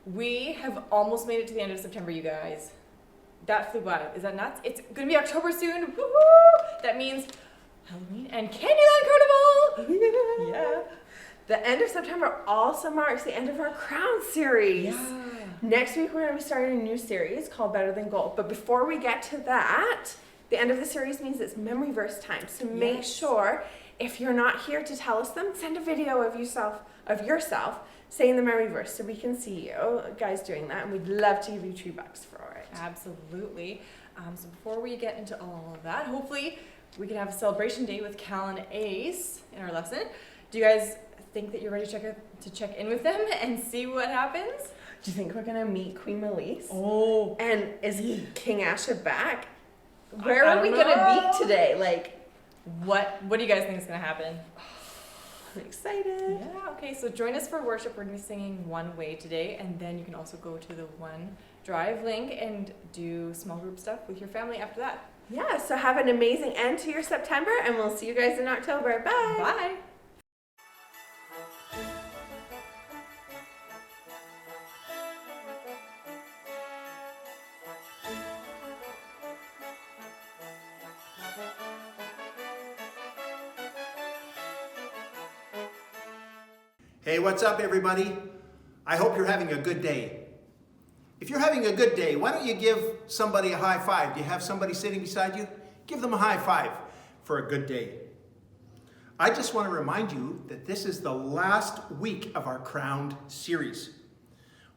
We have almost made it to the end of September, you guys. That flew by. Is that nuts? It's going to be October soon. Woo-hoo! That means Halloween and Candyland Carnival. Yeah. The end of September also marks the end of our Crown series. Yeah. Next week, we're going to be starting a new series called Better Than Gold. But before we get to that, the end of the series means it's memory verse time. So make sure, if you're not here to tell us them, send a video of yourself saying the memory verse so we can see you guys doing that. And we'd love to give you $2 for it. Absolutely. So before we get into all of that, hopefully we can have a celebration day with Cal and Ace in our lesson. Do you guys think that you're ready to check in with them and see what happens? Do you think we're going to meet Queen Melise? Oh. And is King Asher back? Where are we going to be today? Like, what do you guys think is going to happen? I'm excited. Yeah, okay, so join us for worship. We're going to be singing One Way today, and then you can also go to the One Drive link and do small group stuff with your family after that. Yeah, so have an amazing end to your September, and we'll see you guys in October. Bye. Bye. Hey, what's up, everybody? I hope you're having a good day. If you're having a good day, why don't you give somebody a high five? Do you have somebody sitting beside you? Give them a high five for a good day. I just want to remind you that this is the last week of our Crowned series.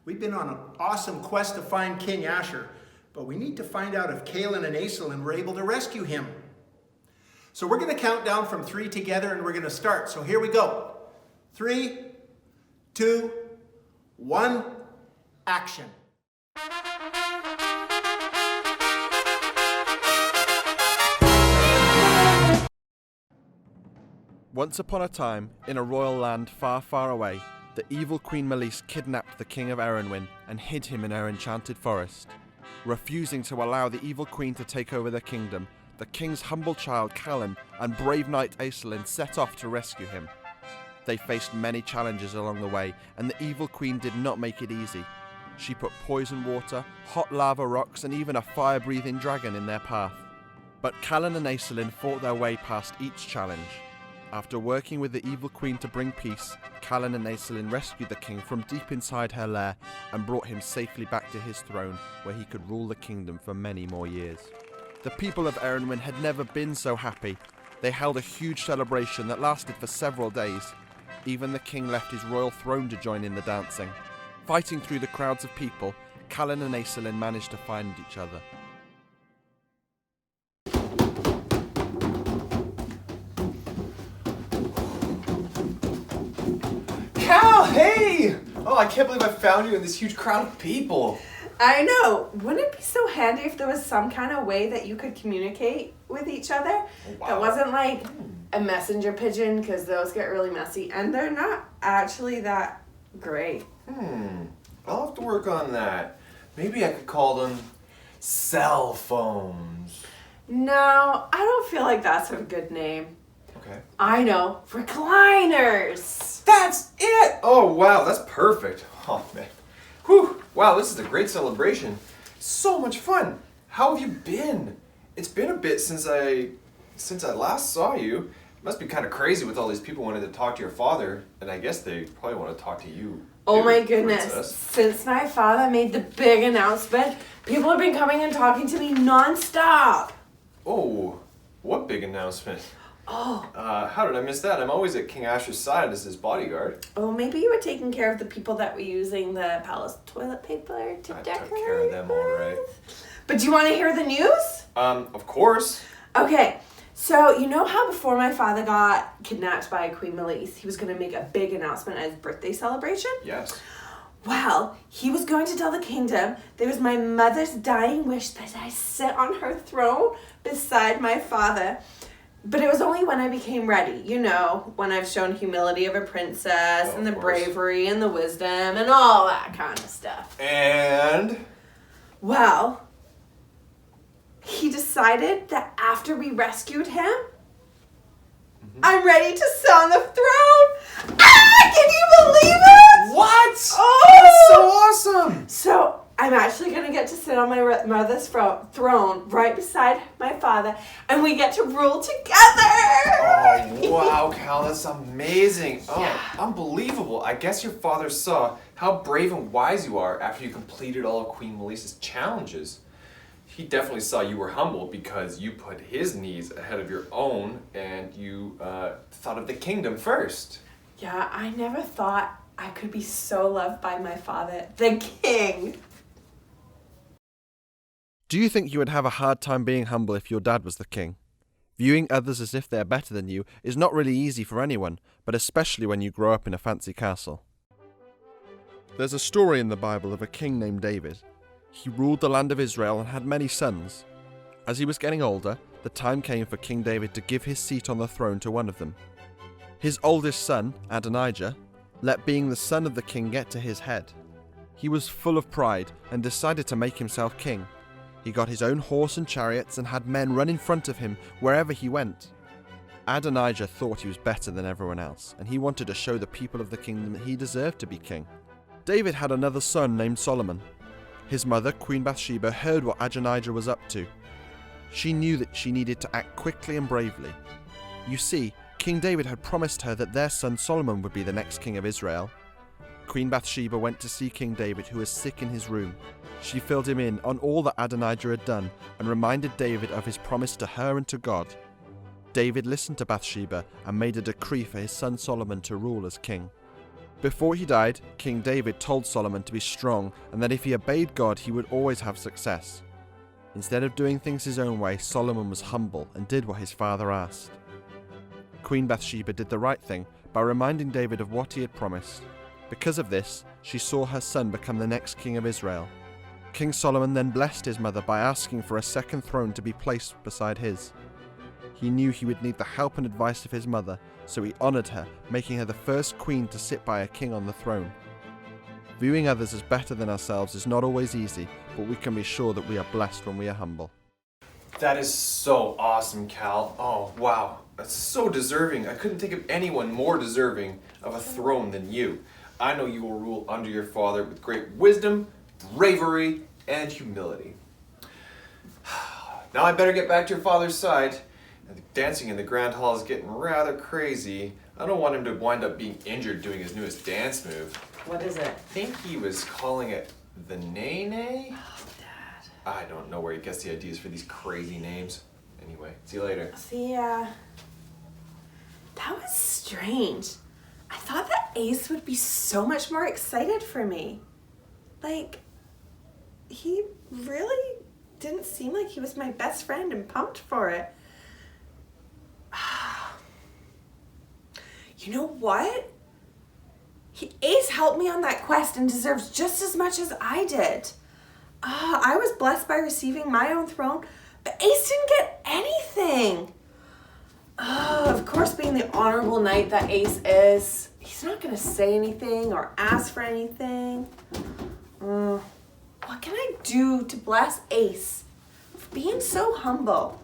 We've been on an awesome quest to find King Asher, but we need to find out if Kaelin and Aislinn were able to rescue him. So we're going to count down from 3 together, and we're going to start. So here we go. 3, 2, 1, action. Once upon a time, in a royal land far, far away, the evil Queen Melise kidnapped the King of Erenwyn and hid him in her enchanted forest. Refusing to allow the evil queen to take over the kingdom, the king's humble child Callan and brave knight Aislinn set off to rescue him. They faced many challenges along the way, and the evil queen did not make it easy. She put poison water, hot lava rocks, and even a fire-breathing dragon in their path. But Callan and Aislinn fought their way past each challenge. After working with the evil queen to bring peace, Callan and Aislinn rescued the king from deep inside her lair and brought him safely back to his throne, where he could rule the kingdom for many more years. The people of Erenwyn had never been so happy. They held a huge celebration that lasted for several days. Even the king left his royal throne to join in the dancing. Fighting through the crowds of people, Callan and Aislinn managed to find each other. Cal, hey! Oh, I can't believe I found you in this huge crowd of people. I know. Wouldn't it be so handy if there was some kind of way that you could communicate with each other? Oh, wow. That wasn't like a messenger pigeon, because those get really messy, and they're not actually that great. I'll have to work on that. Maybe I could call them cell phones. No, I don't feel like that's a good name. Okay. I know. Recliners. That's it! Oh, wow, that's perfect. Oh, man. Whew. Wow, this is a great celebration. So much fun. How have you been? It's been a bit since I last saw you. It must be kind of crazy with all these people wanting to talk to your father, and I guess they probably want to talk to you. Oh too, my goodness. princess. Since my father made the big announcement, people have been coming and talking to me nonstop. Oh, what big announcement. Oh. How did I miss that? I'm always at King Asher's side as his bodyguard. Oh, maybe you were taking care of the people that were using the palace toilet paper to I decorate. took care of them all right. But do you want to hear the news? Of course. Okay, so you know how before my father got kidnapped by Queen Melise, he was going to make a big announcement at his birthday celebration? Yes. Well, he was going to tell the kingdom there was my mother's dying wish that I sit on her throne beside my father. But it was only when I became ready, you know, when I've shown humility of a princess and the bravery and the wisdom and all that kind of stuff. And? Well, he decided that after we rescued him, I'm ready to sit on the throne. Ah, can you believe it? What? Oh! That's so sit on my mother's throne right beside my father, and we get to rule together. Oh, wow, Cal, that's amazing. Oh, unbelievable. I guess your father saw how brave and wise you are after you completed all of Queen Melissa's challenges. He definitely saw you were humble because you put his needs ahead of your own and you thought of the kingdom first. Yeah, I never thought I could be so loved by my father, the king. Do you think you would have a hard time being humble if your dad was the king? Viewing others as if they're better than you is not really easy for anyone, but especially when you grow up in a fancy castle. There's a story in the Bible of a king named David. He ruled the land of Israel and had many sons. As he was getting older, the time came for King David to give his seat on the throne to one of them. His oldest son, Adonijah, let being the son of the king get to his head. He was full of pride and decided to make himself king. He got his own horse and chariots and had men run in front of him wherever he went. Adonijah thought he was better than everyone else, and he wanted to show the people of the kingdom that he deserved to be king. David had another son named Solomon. His mother, Queen Bathsheba, heard what Adonijah was up to. She knew that she needed to act quickly and bravely. You see, King David had promised her that their son Solomon would be the next king of Israel. Queen Bathsheba went to see King David, who was sick in his room. She filled him in on all that Adonijah had done and reminded David of his promise to her and to God. David listened to Bathsheba and made a decree for his son Solomon to rule as king. Before he died, King David told Solomon to be strong and that if he obeyed God, he would always have success. Instead of doing things his own way, Solomon was humble and did what his father asked. Queen Bathsheba did the right thing by reminding David of what he had promised. Because of this, she saw her son become the next king of Israel. King Solomon then blessed his mother by asking for a second throne to be placed beside his. He knew he would need the help and advice of his mother, so he honored her, making her the first queen to sit by a king on the throne. Viewing others as better than ourselves is not always easy, but we can be sure that we are blessed when we are humble. That is so awesome, Cal. Oh, wow. That's so deserving. I couldn't think of anyone more deserving of a throne than you. I know you will rule under your father with great wisdom, bravery, and humility. Now I better get back to your father's side. The dancing in the Grand Hall is getting rather crazy. I don't want him to wind up being injured doing his newest dance move. What is it? I think he was calling it the Nay-Nay? Oh, Dad. I don't know where he gets the ideas for these crazy names. Anyway, see you later. See ya. That was strange. I thought that Ace would be so much more excited for me. Like, he really didn't seem like he was my best friend and pumped for it. You know what? Ace helped me on that quest and deserves just as much as I did. I was blessed by receiving my own throne, but Ace didn't get anything. Of course, being the honorable knight that Ace is, he's not going to say anything or ask for anything. What can I do to bless Ace for being so humble?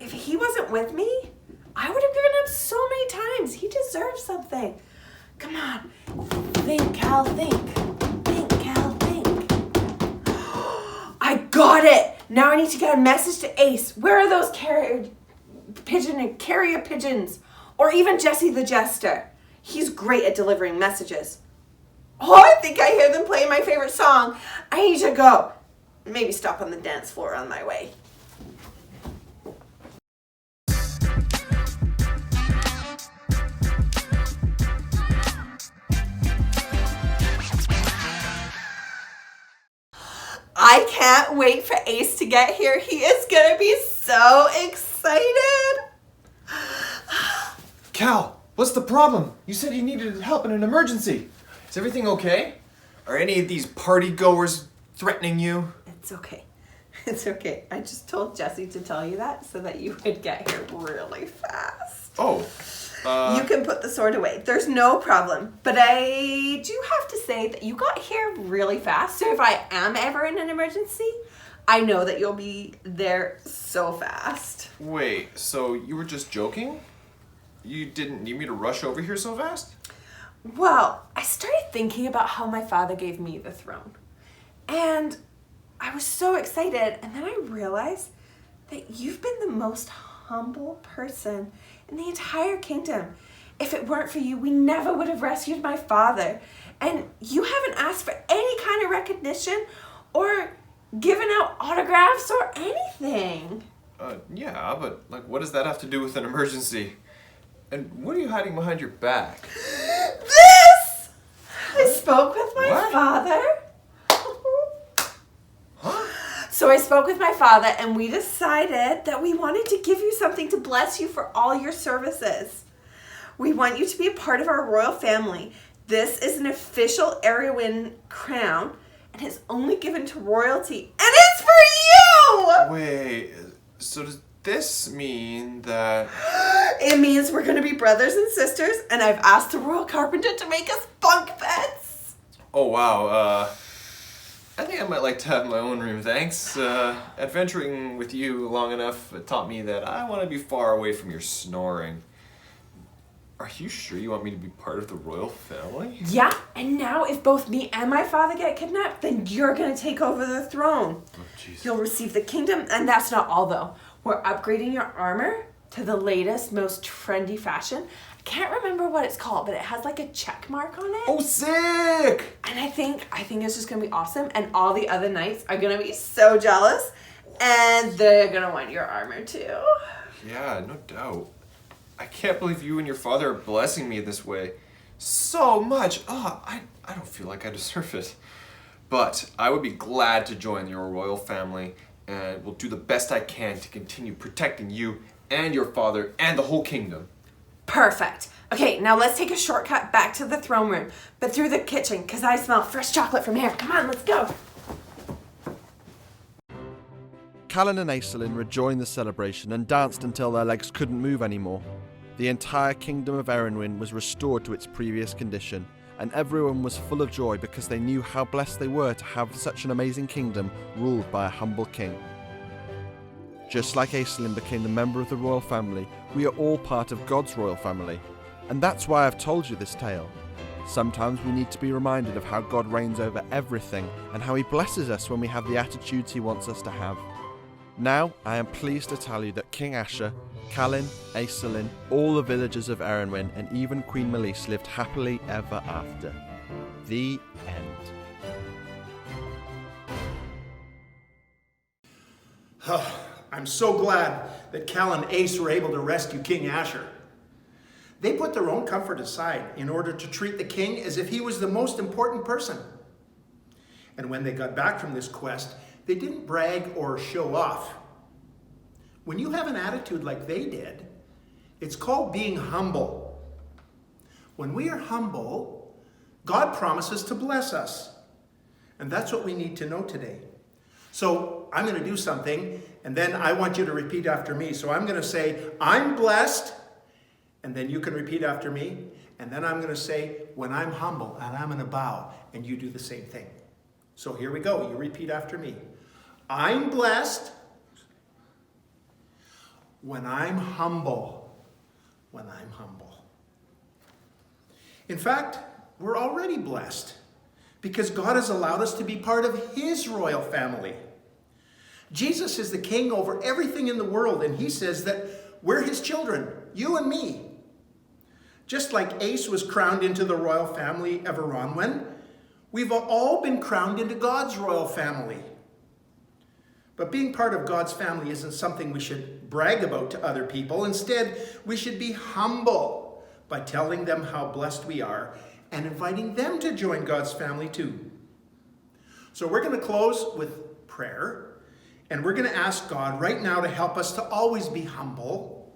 If he wasn't with me, I would have given up so many times. He deserves something. Come on. Think, Cal, think. Think, Cal, think. I got it! Now I need to get a message to Ace. Where are those carrier pigeons? Or even Jesse the Jester. He's great at delivering messages. Oh, I think I hear them playing my favorite song. I need to go. Maybe stop on the dance floor on my way. I can't wait for Ace to get here. He is going to be so excited. Cal, what's the problem? You said you needed help in an emergency. Is everything okay? Are any of these party goers threatening you? It's okay. It's okay. I just told Jesse to tell you that so that you would get here really fast. Oh. You can put the sword away. There's no problem. But I do have to say that you got here really fast. So if I am ever in an emergency, I know that you'll be there so fast. Wait, so you were just joking? You didn't need me to rush over here so fast? Well, I started thinking about how my father gave me the throne. And I was so excited. And then I realized that you've been the most humble person in the entire kingdom. If it weren't for you, we never would have rescued my father. And you haven't asked for any kind of recognition or given out autographs or anything. Yeah, but like, what does that have to do with an emergency? And what are you hiding behind your back? This! I spoke with my father. So I spoke with my father and we decided that we wanted to give you something to bless you for all your services. We want you to be a part of our royal family. This is an official Erewhon crown and is only given to royalty. And it's for you! Wait, so does this mean that... It means we're going to be brothers and sisters, and I've asked the royal carpenter to make us bunk beds. Oh, wow, I think I might like to have my own room, thanks. Adventuring with you long enough taught me that I want to be far away from your snoring. Are you sure you want me to be part of the royal family? Yeah, and now if both me and my father get kidnapped, then you're going to take over the throne. Oh, jeez. You'll receive the kingdom, and that's not all, though. We're upgrading your armor to the latest, most trendy fashion. I can't remember what it's called, but it has like a check mark on it. Oh, sick! And I think it's just going to be awesome, and all the other knights are going to be so jealous, and they're going to want your armor, too. Yeah, no doubt. I can't believe you and your father are blessing me this way. So much. Oh, I don't feel like I deserve it. But I would be glad to join your royal family and will do the best I can to continue protecting you and your father and the whole kingdom. Perfect. Okay, now let's take a shortcut back to the throne room, but through the kitchen, because I smell fresh chocolate from here. Come on, let's go. Callan and Aislinn rejoined the celebration and danced until their legs couldn't move anymore. The entire kingdom of Erewhon was restored to its previous condition, and everyone was full of joy because they knew how blessed they were to have such an amazing kingdom ruled by a humble king. Just like Aislinn became the member of the royal family, we are all part of God's royal family, and that's why I've told you this tale. Sometimes we need to be reminded of how God reigns over everything and how he blesses us when we have the attitudes he wants us to have. Now, I am pleased to tell you that King Asher, Callan, Aislinn, all the villagers of Erewhon, and even Queen Malice lived happily ever after. The end. I'm so glad that Cal and Ace were able to rescue King Asher. They put their own comfort aside in order to treat the king as if he was the most important person. And when they got back from this quest, they didn't brag or show off. When you have an attitude like they did, it's called being humble. When we are humble, God promises to bless us. And that's what we need to know today. So I'm going to do something, and then I want you to repeat after me. So I'm going to say, I'm blessed, and then you can repeat after me. And then I'm going to say, when I'm humble, and I'm going to bow, and you do the same thing. So here we go. You repeat after me. I'm blessed when I'm humble. When I'm humble. In fact, we're already blessed because God has allowed us to be part of his royal family. Jesus is the king over everything in the world, and he says that we're his children, you and me. Just like Ace was crowned into the royal family of Erewhon, we've all been crowned into God's royal family. But being part of God's family isn't something we should brag about to other people. Instead, we should be humble by telling them how blessed we are and inviting them to join God's family too. So we're going to close with prayer, and we're going to ask God right now to help us to always be humble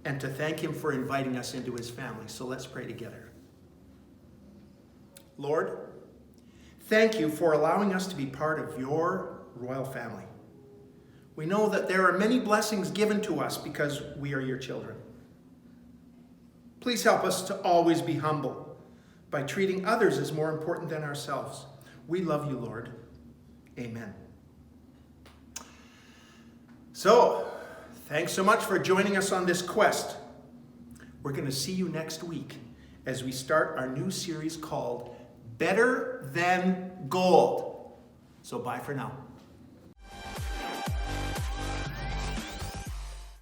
and to thank him for inviting us into his family. So let's pray together. Lord, thank you for allowing us to be part of your royal family. We know that there are many blessings given to us because we are your children. Please help us to always be humble by treating others as more important than ourselves. We love you, Lord. Amen. So, thanks so much for joining us on this quest. We're going to see you next week as we start our new series called better than gold. So bye for now.